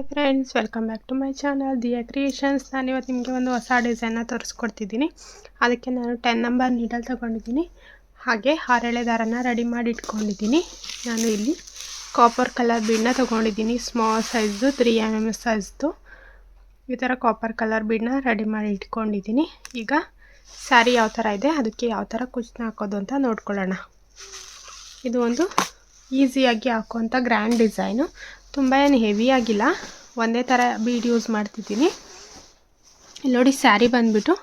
Hi friends, welcome back to my channel Diya creations. ನಾನಿವತ್ತು ನಿಮಗೆ ಒಂದು ಹೊಸ ಡಿಸೈನ್ನ ತೋರಿಸ್ಕೊಡ್ತಿದ್ದೀನಿ. ಅದಕ್ಕೆ ನಾನು 10 ನಂಬರ್ ನೀಡಲ್ ತೊಗೊಂಡಿದ್ದೀನಿ. ಹಾಗೆ 6 ಎಳೆ ದಾರನ ರೆಡಿ ಮಾಡಿ ಇಟ್ಕೊಂಡಿದ್ದೀನಿ. ನಾನು ಇಲ್ಲಿ ಕಾಪರ್ ಕಲರ್ ಬೀಡನ್ನ ತೊಗೊಂಡಿದ್ದೀನಿ. ಸ್ಮಾಲ್ ಸೈಜ್ದು 3 mm ಸೈಜ್ದು ಈ ಥರ ಕಾಪರ್ ಕಲರ್ ಬೀಡನ್ನ ರೆಡಿ ಮಾಡಿ ಇಟ್ಕೊಂಡಿದ್ದೀನಿ. ಈಗ ಸ್ಯಾರಿ ಯಾವ ಥರ ಇದೆ, ಅದಕ್ಕೆ ಯಾವ ಥರ ಕುಚ್ಚನ್ನ ಹಾಕೋದು ಅಂತ ನೋಡ್ಕೊಳ್ಳೋಣ. ಇದು ಒಂದು ಈಸಿಯಾಗಿ ಹಾಕುವಂಥ ಗ್ರ್ಯಾಂಡ್ ಡಿಸೈನು. ತುಂಬ ಏನು ಹೆವಿ ಆಗಿಲ್ಲ, ಒಂದೇ ಥರ ಬೀಡ್ ಯೂಸ್ ಮಾಡ್ತಿದ್ದೀನಿ. ಇಲ್ಲಿ ನೋಡಿ, ಸ್ಯಾರಿ ಬಂದುಬಿಟ್ಟು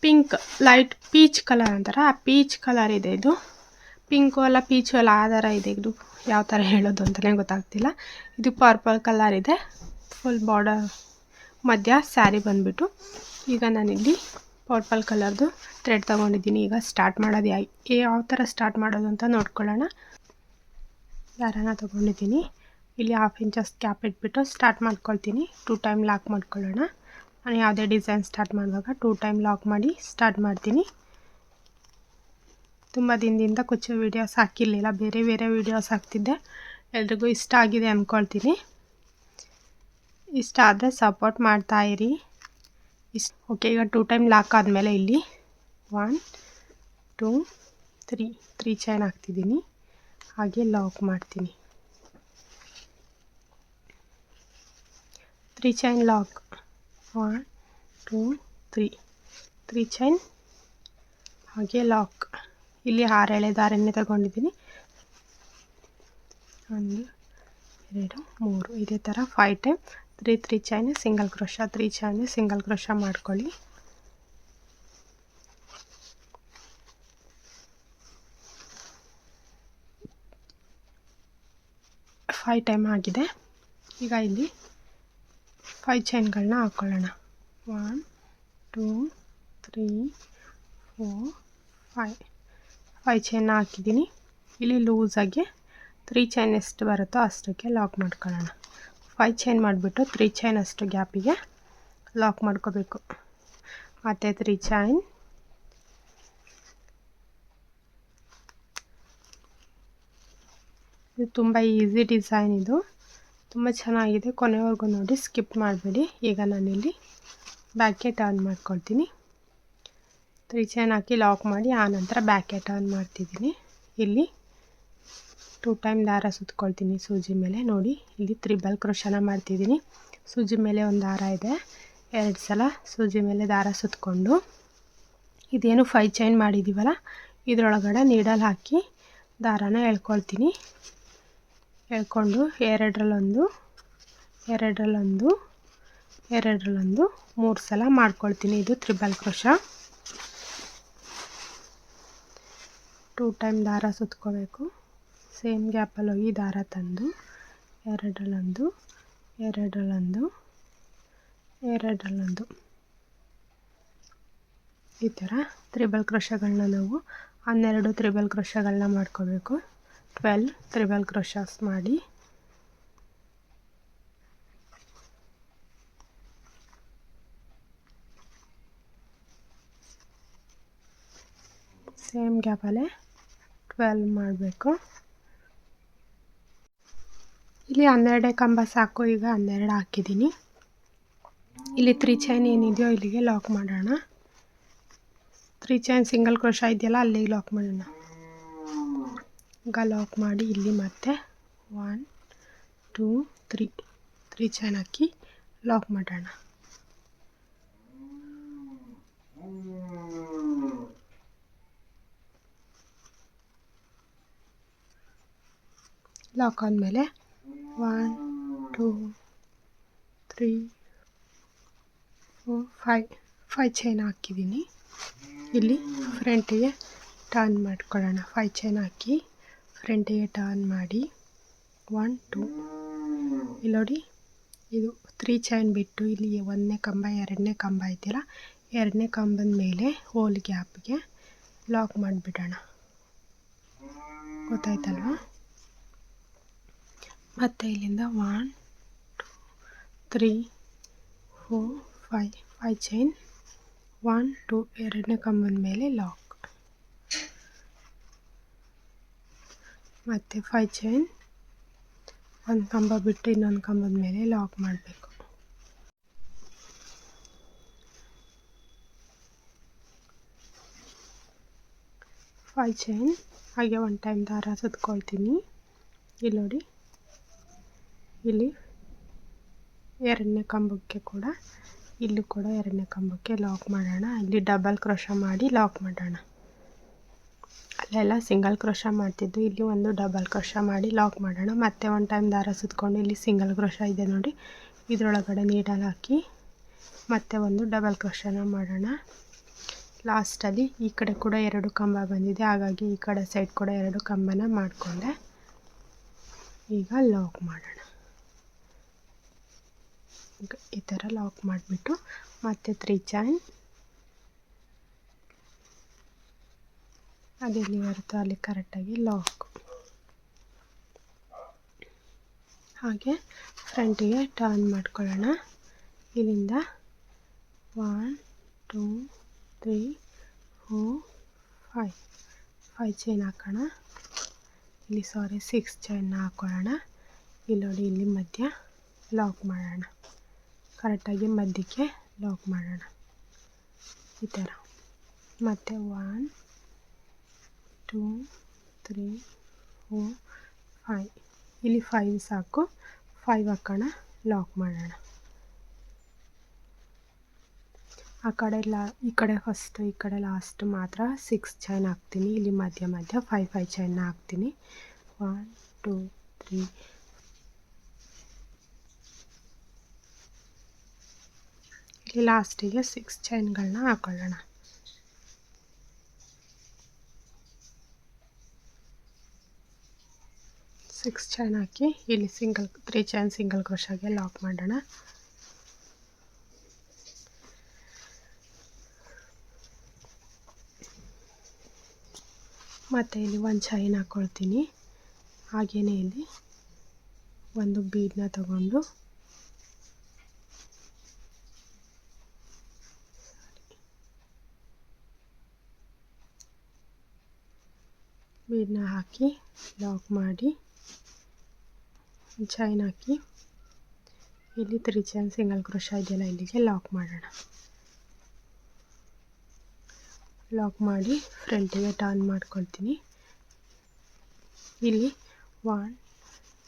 ಪಿಂಕ್, ಲೈಟ್ ಪೀಚ್ ಕಲರ್ ಅಂತಾರೆ, ಆ ಪೀಚ್ ಕಲರ್ ಇದೆ. ಇದು ಪಿಂಕು ಅಲ್ಲ ಪೀಚು ಅಲ್ಲ, ಆ ಥರ ಇದೆ. ಇದು ಯಾವ ಥರ ಹೇಳೋದು ಅಂತಲೇ ಗೊತ್ತಾಗ್ತಿಲ್ಲ. ಇದು ಪರ್ಪಲ್ ಕಲರ್ ಇದೆ, ಫುಲ್ ಬಾರ್ಡರ್ ಮಧ್ಯ ಸ್ಯಾರಿ ಬಂದುಬಿಟ್ಟು. ಈಗ ನಾನಿಲ್ಲಿ ಪರ್ಪಲ್ ಕಲರ್ದು ಥ್ರೆಡ್ ತೊಗೊಂಡಿದ್ದೀನಿ. ಈಗ ಸ್ಟಾರ್ಟ್ ಮಾಡೋದು ಯಾವ ಥರ ಸ್ಟಾರ್ಟ್ ಮಾಡೋದು ಅಂತ ನೋಡ್ಕೊಳ್ಳೋಣ. ದಾರನ ತೊಗೊಂಡಿದ್ದೀನಿ. ಇಲ್ಲಿ 1/2 ಇಂಚಸ್ ಗ್ಯಾಪ್ ಇಟ್ಬಿಟ್ಟು ಸ್ಟಾರ್ಟ್ ಮಾಡ್ಕೊಳ್ತೀನಿ. 2 ಟೈಮ್ ಲಾಕ್ ಮಾಡ್ಕೊಳ್ಳೋಣ. ನಾನು ಯಾವುದೇ ಡಿಸೈನ್ ಸ್ಟಾರ್ಟ್ ಮಾಡುವಾಗ 2 ಟೈಮ್ ಲಾಕ್ ಮಾಡಿ ಸ್ಟಾರ್ಟ್ ಮಾಡ್ತೀನಿ. ತುಂಬ ದಿನದಿಂದ ಕುಚ್ಚು ವೀಡಿಯೋಸ್ ಹಾಕಿರಲಿಲ್ಲ, ಬೇರೆ ಬೇರೆ ವೀಡಿಯೋಸ್ ಹಾಕ್ತಿದ್ದೆ. ಎಲ್ರಿಗೂ ಇಷ್ಟ ಆಗಿದೆ ಅಂದ್ಕೊಳ್ತೀನಿ. ಇಷ್ಟ ಆದರೆ ಸಪೋರ್ಟ್ ಮಾಡ್ತಾಯಿರಿ. ಓಕೆ, ಈಗ 2 ಟೈಮ್ ಲಾಕ್ ಆದಮೇಲೆ ಇಲ್ಲಿ 1 2 3 ಚೈನ್ ಹಾಕ್ತಿದ್ದೀನಿ. ಹಾಗೆ ಲಾಕ್ ಮಾಡ್ತೀನಿ. 3 ಚೈನ್ ಲಾಕ್, 1 2 3 ಚೈನ್ ಹಾಗೆ ಲಾಕ್. ಇಲ್ಲಿ 6 ಎಳೆ ದಾರನೇ ತಗೊಂಡಿದ್ದೀನಿ. 1 2 3 ಇದೇ ಥರ 5 time 3 chain single crochet, 3 chain single crochet ಮಾಡ್ಕೊಳ್ಳಿ. ಫೈವ್ ಟೈಮ್ ಆಗಿದೆ. ಈಗ ಇಲ್ಲಿ 5 ಚೈನ್ಗಳನ್ನ ಹಾಕ್ಕೊಳ್ಳೋಣ. 1 2 3 4 5 ಚೈನ್ನ ಹಾಕಿದ್ದೀನಿ. ಇಲ್ಲಿ ಲೂಸಾಗಿ 3 ಚೈನ್ ಎಷ್ಟು ಬರುತ್ತೋ ಅಷ್ಟಕ್ಕೆ ಲಾಕ್ ಮಾಡ್ಕೊಳ್ಳೋಣ. 5 ಚೈನ್ ಮಾಡಿಬಿಟ್ಟು 3 ಚೈನ್ ಅಷ್ಟು ಗ್ಯಾಪಿಗೆ ಲಾಕ್ ಮಾಡ್ಕೋಬೇಕು. ಮತ್ತು 3 ಚೈನ್, ಇದು ತುಂಬ ಈಸಿ ಡಿಸೈನ್. ಇದು ತುಂಬ ಚೆನ್ನಾಗಿದೆ, ಕೊನೆವರೆಗೂ ನೋಡಿ, ಸ್ಕಿಪ್ ಮಾಡಬೇಡಿ. ಈಗ ನಾನಿಲ್ಲಿ ಬ್ಯಾಕ್ಗೆ ಟರ್ನ್ ಮಾಡ್ಕೊಳ್ತೀನಿ. 3 ಚೈನ್ ಹಾಕಿ ಲಾಕ್ ಮಾಡಿ ಆನಂತರ ಬ್ಯಾಕ್ಗೆ ಟರ್ನ್ ಮಾಡ್ತಿದ್ದೀನಿ. ಇಲ್ಲಿ 2 ಟೈಮ್ ದಾರ ಸುತ್ಕೊಳ್ತೀನಿ ಸೂಜಿ ಮೇಲೆ. ನೋಡಿ, ಇಲ್ಲಿ ತ್ರಿಬಲ್ ಕ್ರೋಶನ ಮಾಡ್ತಿದ್ದೀನಿ. ಸೂಜಿ ಮೇಲೆ ಒಂದು ದಾರ ಇದೆ, 2 ಸಲ ಸೂಜಿ ಮೇಲೆ ದಾರ ಸುತ್ತಕೊಂಡು ಇದೇನು 5 ಚೈನ್ ಮಾಡಿದ್ದೀವಲ್ಲ, ಇದರೊಳಗಡೆ ನೀಡಲ್ ಹಾಕಿ ದಾರಾನ ಎಳ್ಕೊಳ್ತೀನಿ. ಎಳ್ಕೊಂಡು ಎರಡರಲ್ಲೊಂದು 3 ಸಲ ಮಾಡ್ಕೊಳ್ತೀನಿ. ಇದು ತ್ರಿಬಲ್ ಕ್ರೋಶ. 2 ಟೈಮ್ ದಾರ ಸುತ್ಕೋಬೇಕು. ಸೇಮ್ ಗ್ಯಾಪಲ್ಲಿ ಹೋಗಿ ದಾರ ತಂದು ಎರಡರಲ್ಲೊಂದು ಈ ಥರ ತ್ರಿಬಲ್ ಕ್ರೋಶಗಳನ್ನ ನಾವು 12 ತ್ರಿಬಲ್ ಕ್ರೋಶಗಳನ್ನ ಮಾಡ್ಕೋಬೇಕು. 12 ತ್ರಿಬಲ್ ಕ್ರೋಶಸ್ ಮಾಡಿ ಸೇಮ್ ಗ್ಯಾಪಲ್ಲೇ 12 ಮಾಡಬೇಕು. ಇಲ್ಲಿ 12 ಕಂಬ ಸಾಕು. ಈಗ 12 ಹಾಕಿದ್ದೀನಿ. ಇಲ್ಲಿ 3 ಚೈನ್ ಏನಿದೆಯೋ ಇಲ್ಲಿಗೆ ಲಾಕ್ ಮಾಡೋಣ. 3 ಚೈನ್ ಸಿಂಗಲ್ ಕ್ರೋಶ ಇದೆಯಲ್ಲ, ಅಲ್ಲಿಗೆ ಲಾಕ್ ಮಾಡೋಣ. ಈಗ ಲಾಕ್ ಮಾಡಿ ಇಲ್ಲಿ ಮತ್ತೆ 1 2 3 ಚೈನ್ ಹಾಕಿ ಲಾಕ್ ಮಾಡೋಣ. ಲಾಕ್ ಆದಮೇಲೆ 1 2 3 4 5 ಚೈನ್ ಹಾಕಿದ್ದೀನಿ. ಇಲ್ಲಿ ಫ್ರಂಟಿಗೆ ಟರ್ನ್ ಮಾಡ್ಕೊಳ್ಳೋಣ. 5 ಚೈನ್ ಹಾಕಿ ಫ್ರಂಟಿಗೆ ಟರ್ನ್ ಮಾಡಿ 1 2 ಇಲ್ಲಿ ನೋಡಿ, ಇದು 3 ಚೈನ್ ಬಿಟ್ಟು ಇಲ್ಲಿ 1ನೇ ಕಂಬ 2ನೇ ಕಂಬ ಇದೆಯಲ್ಲ, 2ನೇ ಕಂಬದ ಮೇಲೆ ಹೋಲ್ ಗ್ಯಾಪ್ಗೆ ಲಾಕ್ ಮಾಡಿಬಿಡೋಣ. ಗೊತ್ತಾಯ್ತಲ್ವ? ಮತ್ತು ಇಲ್ಲಿಂದ 1 2 3 4 5 ಚೈನ್ 1 2 2ನೇ ಕಂಬದ ಮೇಲೆ ಲಾಕ್, ಮತ್ತು 5 ಚೈನ್ ಒಂದು ಕಂಬ ಬಿಟ್ಟು ಇನ್ನೊಂದು ಕಂಬದ ಮೇಲೆ ಲಾಕ್ ಮಾಡಬೇಕು. Five chain. ಹಾಗೆ ಒನ್ ಟೈಮ್ ದಾರ ಸುತ್ಕೊಳ್ತೀನಿ. ಇಲ್ಲಿ ನೋಡಿ, ಇಲ್ಲಿ ಎರಡನೇ ಕಂಬಕ್ಕೆ ಕೂಡ, ಇಲ್ಲೂ ಕೂಡ ಎರಡನೇ ಕಂಬಕ್ಕೆ ಲಾಕ್ ಮಾಡೋಣ. ಇಲ್ಲಿ ಡಬಲ್ ಕ್ರೋಶ ಮಾಡಿ ಲಾಕ್ ಮಾಡೋಣ. ಅಲ್ಲೆಲ್ಲ ಸಿಂಗಲ್ ಕ್ರೋಶ ಮಾಡ್ತಿದ್ದು, ಇಲ್ಲಿ ಒಂದು ಡಬಲ್ ಕ್ರೋಶ ಮಾಡಿ ಲಾಕ್ ಮಾಡೋಣ. ಮತ್ತೆ ಒನ್ ಟೈಮ್ ದಾರ ಸುತ್ಕೊಂಡು ಇಲ್ಲಿ ಸಿಂಗಲ್ ಕ್ರೋಶ ಇದೆ ನೋಡಿ, ಇದರೊಳಗಡೆ ನೀಡಲ್ ಹಾಕಿ ಮತ್ತೆ ಒಂದು ಡಬಲ್ ಕ್ರೋಶನ ಮಾಡೋಣ. ಲಾಸ್ಟಲ್ಲಿ ಈ ಕಡೆ ಕೂಡ ಎರಡು ಕಂಬ ಬಂದಿದೆ, ಹಾಗಾಗಿ ಈ ಕಡೆ ಸೈಡ್ ಕೂಡ ಎರಡು ಕಂಬನ ಮಾಡಿಕೊಂಡೆ. ಈಗ ಲಾಕ್ ಮಾಡೋಣ. ಈ ಥರ ಲಾಕ್ ಮಾಡಿಬಿಟ್ಟು ಮತ್ತೆ 3 ಚೈನ್ ಅದೆಲ್ಲಿ ಬರುತ್ತೋ ಅಲ್ಲಿ ಕರೆಕ್ಟಾಗಿ ಲಾಕ್. ಹಾಗೆ ಫ್ರಂಟಿಗೆ ಟರ್ನ್ ಮಾಡ್ಕೊಳ್ಳೋಣ. ಇಲ್ಲಿಂದ 1 2 3 4 5 ಚೈನ್ ಹಾಕೋಣ. ಇಲ್ಲಿ 6 ಚೈನ್ನ ಹಾಕೊಳ್ಳೋಣ. ಇಲ್ಲಿ ನೋಡಿ, ಇಲ್ಲಿ ಮಧ್ಯ ಲಾಕ್ ಮಾಡೋಣ. ಕರೆಕ್ಟಾಗಿ ಮಧ್ಯಕ್ಕೆ ಲಾಕ್ ಮಾಡೋಣ ಈ ಥರ. ಮತ್ತು 1 2 3 4 5 ಇಲ್ಲಿ 5 ಸಾಕು. 5 ಹಾಕೋಣ, ಲಾಕ್ ಮಾಡೋಣ. ಆ ಕಡೆ ಈ ಕಡೆ ಫಸ್ಟು, ಈ ಕಡೆ ಲಾಸ್ಟ್ ಮಾತ್ರ 6 ಚೈನ್ ಹಾಕ್ತೀನಿ. ಇಲ್ಲಿ ಮಧ್ಯ 5 ಚೈನ್ನ ಹಾಕ್ತೀನಿ. 1 2 3 ಇಲ್ಲಿ ಲಾಸ್ಟಿಗೆ 6 ಚೈನ್ಗಳನ್ನ ಹಾಕೊಳ್ಳೋಣ. ಸಿಕ್ಸ್ ಚೈನ್ ಹಾಕಿ ಇಲ್ಲಿ 3 ಚೈನ್ ಸಿಂಗಲ್ ಕ್ರೋಶಾಗೆ ಲಾಕ್ ಮಾಡೋಣ. ಮತ್ತು ಇಲ್ಲಿ ಒಂದು ಚೈನ್ ಹಾಕ್ಕೊಳ್ತೀನಿ. ಹಾಗೆಯೇ ಇಲ್ಲಿ ಒಂದು ಬೀಡನ್ನ ತಗೊಂಡು ಬೀಡನ್ನ ಹಾಕಿ ಲಾಕ್ ಮಾಡಿ, ಚೈನ್ ಹಾಕಿ ಇಲ್ಲಿ 3 ಚೈನ್ ಸಿಂಗಲ್ ಕ್ರೋಶ ಇದೆಯಲ್ಲ, ಇಲ್ಲಿಗೆ ಲಾಕ್ ಮಾಡೋಣ. ಲಾಕ್ ಮಾಡಿ ಫ್ರಂಟಿಗೆ ಟರ್ನ್ ಮಾಡ್ಕೊಳ್ತೀನಿ. ಇಲ್ಲಿ 1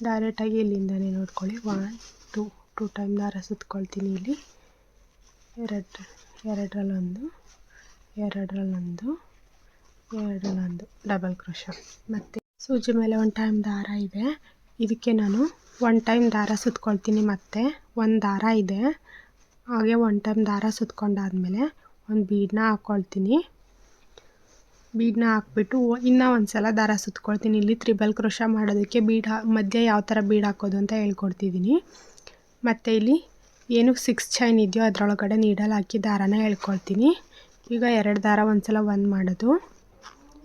ಡೈರೆಕ್ಟಾಗಿ ಇಲ್ಲಿಂದನೇ ನೋಡ್ಕೊಳ್ಳಿ. 1 2 ಟೈಮ್ ದಾರ ಸುತ್ಕೊಳ್ತೀನಿ. ಇಲ್ಲಿ ಎರಡರಲ್ಲೊಂದು ಡಬಲ್ ಕ್ರೋಶ. ಮತ್ತು ಸೂಜಿ ಮೇಲೆ 1 ಟೈಮ್ ದಾರ ಇದೆ, ಇದಕ್ಕೆ ನಾನು 1 ಟೈಮ್ ದಾರ ಸುತ್ಕೊಳ್ತೀನಿ. ಮತ್ತು ಒಂದು ದಾರ ಇದೆ, ಹಾಗೆ 1 ಟೈಮ್ ದಾರ ಸುತ್ಕೊಂಡಾದ್ಮೇಲೆ ಒಂದು ಬೀಡನ್ನ ಹಾಕ್ಕೊಳ್ತೀನಿ. ಬೀಡನ್ನ ಹಾಕ್ಬಿಟ್ಟು ಇನ್ನೂ ಒಂದು ಸಲ ದಾರ ಸುತ್ಕೊಳ್ತೀನಿ. ಇಲ್ಲಿ ತ್ರಿಬಲ್ ಕ್ರೋಶ ಮಾಡೋದಕ್ಕೆ ಮಧ್ಯೆ ಯಾವ ಥರ ಬೀಡ್ ಹಾಕೋದು ಅಂತ ಹೇಳ್ಕೊಡ್ತಿದ್ದೀನಿ. ಮತ್ತು ಇಲ್ಲಿ ಏನು 6 ಚೈನ್ ಇದೆಯೋ ಅದರೊಳಗಡೆ ನೀಡಲ್ ಹಾಕಿ ದಾರನ ಹೇಳ್ಕೊಳ್ತೀನಿ. ಈಗ 2 ದಾರ ಒಂದು ಸಲ ಮಾಡೋದು.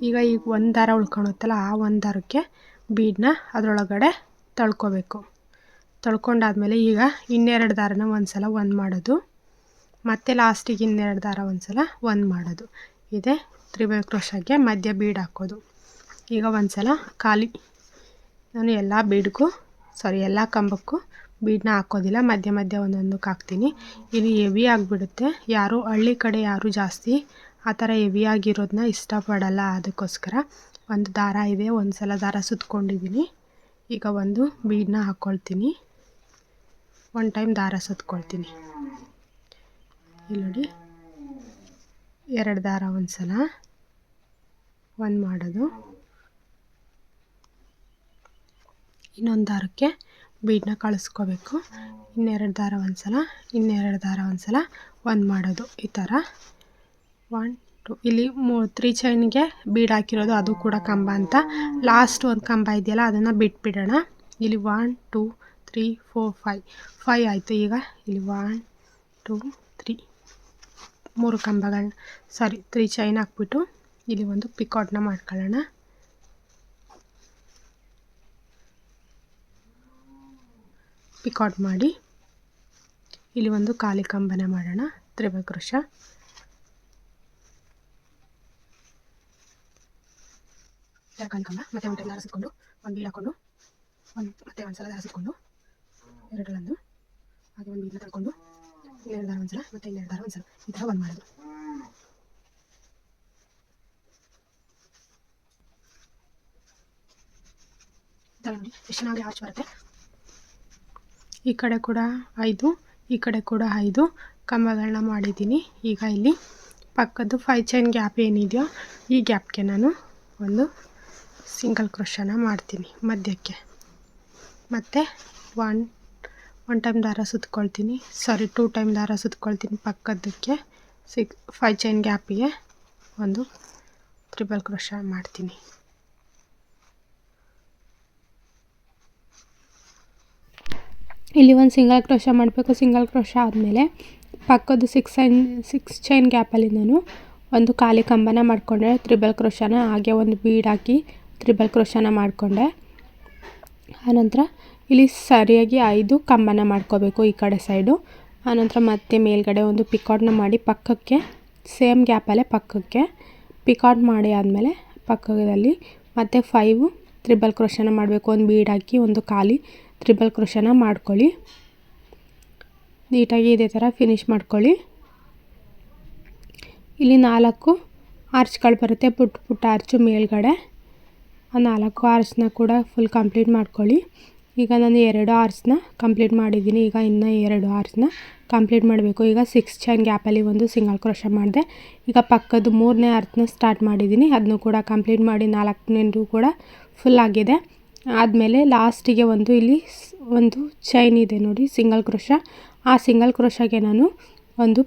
ಈಗ ಒಂದು ದಾರ ಉಳ್ಕೊಳುತ್ತಲ್ಲ, ಆ ಒಂದು ದಾರಕ್ಕೆ ಬೀಡನ್ನ ಅದರೊಳಗಡೆ ತಳ್ಕೊಬೇಕು. ತಳ್ಕೊಂಡಾದ್ಮೇಲೆ ಈಗ ಇನ್ನೆರಡು ದಾರನ ಒಂದು ಸಲ ಮಾಡೋದು. ಮತ್ತು ಲಾಸ್ಟಿಗೆ ಇನ್ನೆರಡು ದಾರ ಒಂದು ಸಲ ಮಾಡೋದು. ಇದೆ ತ್ರಿಬಲ್ ಕ್ರೋಶಾಗೆ ಮಧ್ಯ ಬೀಡ್ ಹಾಕೋದು. ಈಗ ಒಂದು ಸಲ ಖಾಲಿ ನಾನು ಎಲ್ಲ ಕಂಬಕ್ಕೂ ಬೀಡನ್ನ ಹಾಕೋದಿಲ್ಲ, ಮಧ್ಯ ಒಂದೊಂದಕ್ಕೆ ಹಾಕ್ತೀನಿ. ಇಲ್ಲಿ ಹೆವಿ ಆಗಿಬಿಡುತ್ತೆ. ಹಳ್ಳಿ ಕಡೆ ಯಾರು ಜಾಸ್ತಿ ಆ ಥರ ಹೆವಿ ಆಗಿರೋದನ್ನ ಇಷ್ಟಪಡಲ್ಲ. ಅದಕ್ಕೋಸ್ಕರ ಒಂದು ದಾರ ಇದೆ, ಒಂದು ಸಲ ದಾರ ಸುತ್ಕೊಂಡಿದ್ದೀನಿ. ಈಗ ಒಂದು ಬೀಡನ್ನ ಹಾಕ್ಕೊಳ್ತೀನಿ. 1 ಟೈಮ್ ದಾರ ಸುತ್ಕೊಳ್ತೀನಿ. ಇಲ್ಲಿ ನೋಡಿ, 2 ದಾರ ಒಂದು ಸಲ ಮಾಡೋದು. ಇನ್ನೊಂದು ದಾರಕ್ಕೆ ಬೀಡನ್ನ ಕಳಿಸ್ಕೋಬೇಕು. ಇನ್ನೆರಡು ದಾರ ಒಂದು ಸಲ ಮಾಡೋದು. ಈ ಥರ 1 2 ಇಲ್ಲಿ 3 ಚೈನ್ಗೆ ಬೀಡ್ ಹಾಕಿರೋದು, ಅದು ಕೂಡ ಕಂಬ ಅಂತ. ಲಾಸ್ಟ್ ಒಂದು ಕಂಬ ಇದೆಯಲ್ಲ, ಅದನ್ನು ಬಿಟ್ಬಿಡೋಣ. ಇಲ್ಲಿ 1 2 3 4 5 ಆಯಿತು. ಈಗ ಇಲ್ಲಿ 1 2 3 3 ಚೈನ್ ಹಾಕ್ಬಿಟ್ಟು ಇಲ್ಲಿ ಒಂದು ಪಿಕಾಟ್ನ ಮಾಡ್ಕೊಳ್ಳೋಣ. ಪಿಕಾಟ್ ಮಾಡಿ ಇಲ್ಲಿ ಒಂದು ಖಾಲಿ ಕಂಬನ ಮಾಡೋಣ. Triple crochet. ಖಾಲಿ ಕಂಬ ಮತ್ತೆ ಒಂದು ದಾರ ಸುತ್ಕೊಂಡು ಒಂದು ಬೀಡ್ ಹಾಕೊಂಡು ಮತ್ತೆ ಒಂದು ಸಲ ದಾರ ಸುತ್ತಕೊಂಡು ಎರಡರಲ್ಲೊಂದು ಹಾಗೆ ಒಂದು ಬೀಡನ್ನ ತಳ್ಕೊಂಡು ಇನ್ನೆರಡು ದಾರ ಒಂದು ಸಲ ಮತ್ತು ಇನ್ನೆರಡು ದಾರ ಒಂದು ಸಲ ಈ ಥರ ಒಂದು ಮಾಡೋದು. ನೋಡಿ ಎಷ್ಟು ಚೆನ್ನಾಗಿ ಆಚೆ ಬರುತ್ತೆ. ಈ ಕಡೆ ಕೂಡ 5 ಈ ಕಡೆ ಕೂಡ 5 ಕಂಬಗಳನ್ನ ಮಾಡಿದ್ದೀನಿ. ಈಗ ಇಲ್ಲಿ ಪಕ್ಕದ್ದು 5 ಚೈನ್ ಗ್ಯಾಪ್ ಏನಿದೆಯೋ ಈ ಗ್ಯಾಪ್ಗೆ ನಾನು ಒಂದು ಸಿಂಗಲ್ ಕ್ರೋಶನ ಮಾಡ್ತೀನಿ ಮಧ್ಯಕ್ಕೆ. ಮತ್ತು ಒನ್ ಟೈಮ್ ದಾರ ಸುತ್ಕೊಳ್ತೀನಿ, 2 ಟೈಮ್ ದಾರ ಸುತ್ಕೊಳ್ತೀನಿ ಪಕ್ಕದ್ದಕ್ಕೆ. 5 ಚೈನ್ ಗ್ಯಾಪಿಗೆ ಒಂದು ಟ್ರಿಬಲ್ ಕ್ರೋಶ ಮಾಡ್ತೀನಿ. ಇಲ್ಲಿ ಒಂದು ಸಿಂಗಲ್ ಕ್ರೋಶ ಮಾಡಬೇಕು. ಸಿಂಗಲ್ ಕ್ರೋಶ ಆದಮೇಲೆ ಪಕ್ಕದ್ದು 6 ಚೈನ್ ಗ್ಯಾಪಲ್ಲಿ ನಾನು ಒಂದು ಖಾಲಿ ಕಂಬನ ಮಾಡಿಕೊಂಡೆ, ತ್ರಿಬಲ್ ಕ್ರೋಶನ ಹಾಗೆ ಒಂದು ಬೀಡ್ ಹಾಕಿ ತ್ರಿಬಲ್ ಕ್ರೋಶನ ಮಾಡಿಕೊಂಡೆ. ಆನಂತರ ಇಲ್ಲಿ ಸರಿಯಾಗಿ 5 ಕಂಬನ ಮಾಡ್ಕೋಬೇಕು ಈ ಕಡೆ ಸೈಡು. ಆನಂತರ ಮತ್ತೆ ಮೇಲ್ಗಡೆ ಒಂದು ಪಿಕಾಟ್ನ ಮಾಡಿ ಪಕ್ಕಕ್ಕೆ ಸೇಮ್ ಗ್ಯಾಪಲ್ಲೇ ಪಕ್ಕಕ್ಕೆ ಪಿಕಾಟ್ ಮಾಡಿ ಆದಮೇಲೆ ಪಕ್ಕದಲ್ಲಿ ಮತ್ತೆ 5 ತ್ರಿಬಲ್ ಕ್ರೋಶನ ಮಾಡಬೇಕು. ಒಂದು ಬೀಡ್ ಹಾಕಿ ಒಂದು ಖಾಲಿ ತ್ರಿಬಲ್ ಕ್ರೋಶನ ಮಾಡ್ಕೊಳ್ಳಿ. ನೀಟಾಗಿ ಇದೇ ಥರ ಫಿನಿಶ್ ಮಾಡ್ಕೊಳ್ಳಿ. ಇಲ್ಲಿ 4 ಆರ್ಚ್ಗಳು ಬರುತ್ತೆ, ಪುಟ್ಟ ಆರ್ಚು ಮೇಲ್ಗಡೆ. ಆ 4 ಆರ್ಚ್ನ ಕೂಡ ಫುಲ್ ಕಂಪ್ಲೀಟ್ ಮಾಡ್ಕೊಳ್ಳಿ. ಈಗ ನಾನು 2 ಆರ್ಚ್ನ ಕಂಪ್ಲೀಟ್ ಮಾಡಿದ್ದೀನಿ. ಈಗ ಇನ್ನೂ 2 ಆರ್ಚ್ನ ಕಂಪ್ಲೀಟ್ ಮಾಡಬೇಕು. ಈಗ 6 ಚೈನ್ ಗ್ಯಾಪಲ್ಲಿ ಒಂದು ಸಿಂಗಲ್ ಕ್ರೋಶ ಮಾಡಿದೆ. ಈಗ ಪಕ್ಕದ್ದು 3ನೇ ಆರ್ಚ್ನ ಸ್ಟಾರ್ಟ್ ಮಾಡಿದ್ದೀನಿ, ಅದನ್ನು ಕೂಡ ಕಂಪ್ಲೀಟ್ ಮಾಡಿ 4ನೇದು ಕೂಡ ಫುಲ್ ಆಗಿದೆ. ಆದಮೇಲೆ ಲಾಸ್ಟಿಗೆ ಇಲ್ಲಿ ಒಂದು ಚೈನ್ ಇದೆ ನೋಡಿ ಸಿಂಗಲ್ ಕ್ರೋಶ. ಆ ಸಿಂಗಲ್ ಕ್ರೋಶಗೆ ನಾನು ಒಂದು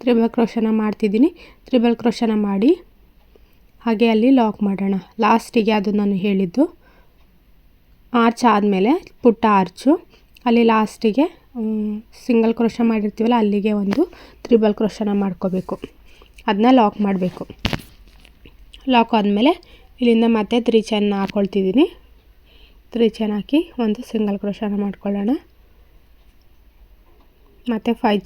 ತ್ರಿಬಲ್ ಕ್ರೋಶನ ಮಾಡ್ತಿದ್ದೀನಿ. ತ್ರಿಬಲ್ ಕ್ರೋಶನ ಮಾಡಿ ಹಾಗೆ ಅಲ್ಲಿ ಲಾಕ್ ಮಾಡೋಣ. ಲಾಸ್ಟಿಗೆ ಅದು ನಾನು ಹೇಳಿದ್ದು ಆರ್ಚ್ ಆದಮೇಲೆ ಪುಟ್ಟ ಆರ್ಚು, ಅಲ್ಲಿ ಲಾಸ್ಟಿಗೆ ಸಿಂಗಲ್ ಕ್ರೋಶ ಮಾಡಿರ್ತೀವಲ್ಲ ಅಲ್ಲಿಗೆ ಒಂದು ತ್ರಿಬಲ್ ಕ್ರೋಶನ ಮಾಡ್ಕೋಬೇಕು. ಅದನ್ನ ಲಾಕ್ ಮಾಡಬೇಕು. ಲಾಕ್ ಆದಮೇಲೆ ಇಲ್ಲಿಂದ ಮತ್ತೆ 3 ಚೈನ್ನ ಹಾಕ್ಕೊಳ್ತಿದ್ದೀನಿ. 3 ಚೈನ್ ಹಾಕಿ ಒಂದು ಸಿಂಗಲ್ ಕ್ರೋಶನ ಮಾಡ್ಕೊಳ್ಳೋಣ. ಮತ್ತು 5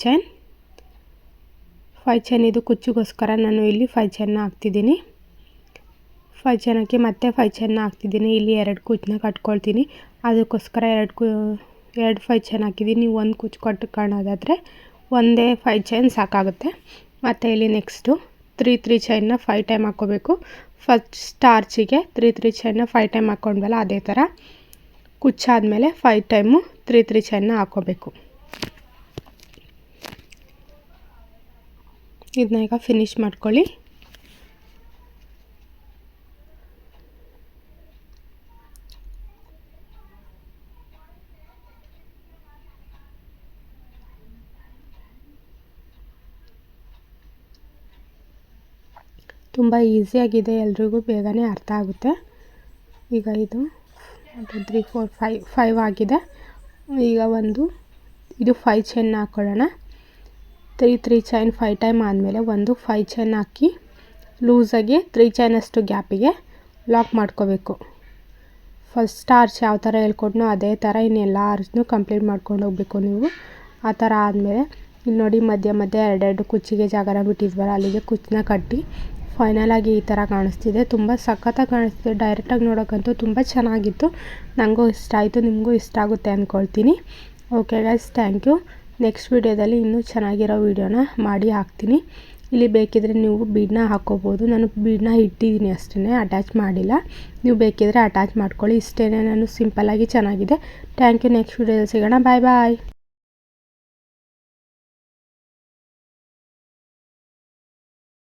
ಚೈನ್ ಇದು ಕುಚ್ಚಿಗೋಸ್ಕರ ನಾನು ಇಲ್ಲಿ 5 ಚೈನ್ನ ಹಾಕ್ತಿದ್ದೀನಿ. 5 ಚೈನ್ ಹಾಕಿ ಮತ್ತೆ 5 ಚೈನ್ನ ಹಾಕ್ತಿದ್ದೀನಿ. ಇಲ್ಲಿ 2 ಕುಚ್ಚನ್ನ ಕಟ್ಕೊಳ್ತೀನಿ, ಅದಕ್ಕೋಸ್ಕರ 2 5 ಚೈನ್ ಹಾಕಿದ್ದೀನಿ. ನೀವು ಒಂದು ಕುಚ್ಚು ಕಟ್ಕೊಳ್ಳೋದಾದರೆ ಒಂದೇ 5 ಚೈನ್ ಸಾಕಾಗುತ್ತೆ. ಮತ್ತು ಇಲ್ಲಿ ನೆಕ್ಸ್ಟು 3 ಚೈನ್ನ 5 ಟೈಮ್ ಹಾಕ್ಕೋಬೇಕು. ಫಸ್ಟ್ ಆರ್ಚಿಗೆ 3 ಚೈನ್ನ 5 ಟೈಮ್ ಹಾಕ್ಕೊಂಡ್ವಲ್ಲ ಅದೇ ಥರ ಕುಚ್ಚಾದಮೇಲೆ 5 ಟೈಮು 3 ಚೈನ್ನ ಹಾಕ್ಕೋಬೇಕು. ಇದನ್ನ ಈಗ ಫಿನಿಶ್ ಮಾಡ್ಕೊಳ್ಳಿ. ತುಂಬ ಈಸಿಯಾಗಿದೆ, ಎಲ್ರಿಗೂ ಬೇಗನೆ ಅರ್ಥ ಆಗುತ್ತೆ. ಈಗ ಇದು 1 2 3 4 5 ಆಗಿದೆ. ಈಗ ಇದು 5 ಚೈನ್ನ ಹಾಕ್ಕೊಳ್ಳೋಣ. 3 ಚೈನ್ 5 ಟೈಮ್ ಆದಮೇಲೆ ಒಂದು 5 ಚೈನ್ ಹಾಕಿ ಲೂಸಾಗಿ 3 ಚೈನಷ್ಟು ಗ್ಯಾಪಿಗೆ ಲಾಕ್ ಮಾಡ್ಕೋಬೇಕು. ಫಸ್ಟ್ ಆರ್ಚ್ ಯಾವ ಥರ ಹೇಳ್ಕೊಟ್ನೋ ಅದೇ ಥರ ಇನ್ನೆಲ್ಲ ಆರ್ಚ್ನೂ ಕಂಪ್ಲೀಟ್ ಮಾಡ್ಕೊಂಡು ಹೋಗಬೇಕು ನೀವು. ಆ ಥರ ಆದಮೇಲೆ ಇಲ್ಲಿ ನೋಡಿ ಮಧ್ಯ 2 ಕುಚ್ಚಿಗೆ ಜಾಗನ ಬಿಟ್ಟಿದ್ವಲ್ಲ ಅಲ್ಲಿಗೆ ಕುಚ್ಚನ್ನ ಕಟ್ಟಿ ಫೈನಲಾಗಿ ಈ ಥರ ಕಾಣಿಸ್ತಿದೆ. ತುಂಬ ಸಖತ್ತಾಗಿ ಕಾಣಿಸ್ತಿದೆ. ಡೈರೆಕ್ಟಾಗಿ ನೋಡೋಕ್ಕಂತೂ ತುಂಬ ಚೆನ್ನಾಗಿತ್ತು. ನನಗೂ ಇಷ್ಟ ಆಯಿತು, ನಿಮಗೂ ಇಷ್ಟ ಆಗುತ್ತೆ ಅಂದ್ಕೊಳ್ತೀನಿ. Okay guys, thank you. Next ವೀಡಿಯೋದಲ್ಲಿ ಇನ್ನೂ ಚೆನ್ನಾಗಿರೋ ವೀಡಿಯೋನ ಮಾಡಿ ಹಾಕ್ತೀನಿ. ಇಲ್ಲಿ ಬೇಕಿದ್ದರೆ ನೀವು ಬೀಡನ್ನ ಹಾಕ್ಕೋಬೋದು. ನಾನು ಬೀಡನ್ನ ಇಟ್ಟಿದ್ದೀನಿ ಅಷ್ಟೇ, ಅಟ್ಯಾಚ್ ಮಾಡಿಲ್ಲ. ನೀವು ಬೇಕಿದ್ದರೆ ಅಟ್ಯಾಚ್ ಮಾಡ್ಕೊಳ್ಳಿ. ಇಷ್ಟೇ, ನಾನು ಸಿಂಪಲ್ಲಾಗಿ ಚೆನ್ನಾಗಿದೆ. Thank you. ನೆಕ್ಸ್ಟ್ ವೀಡಿಯೋದಲ್ಲಿ ಸಿಗೋಣ. ಬಾಯ್ ಬಾಯ್.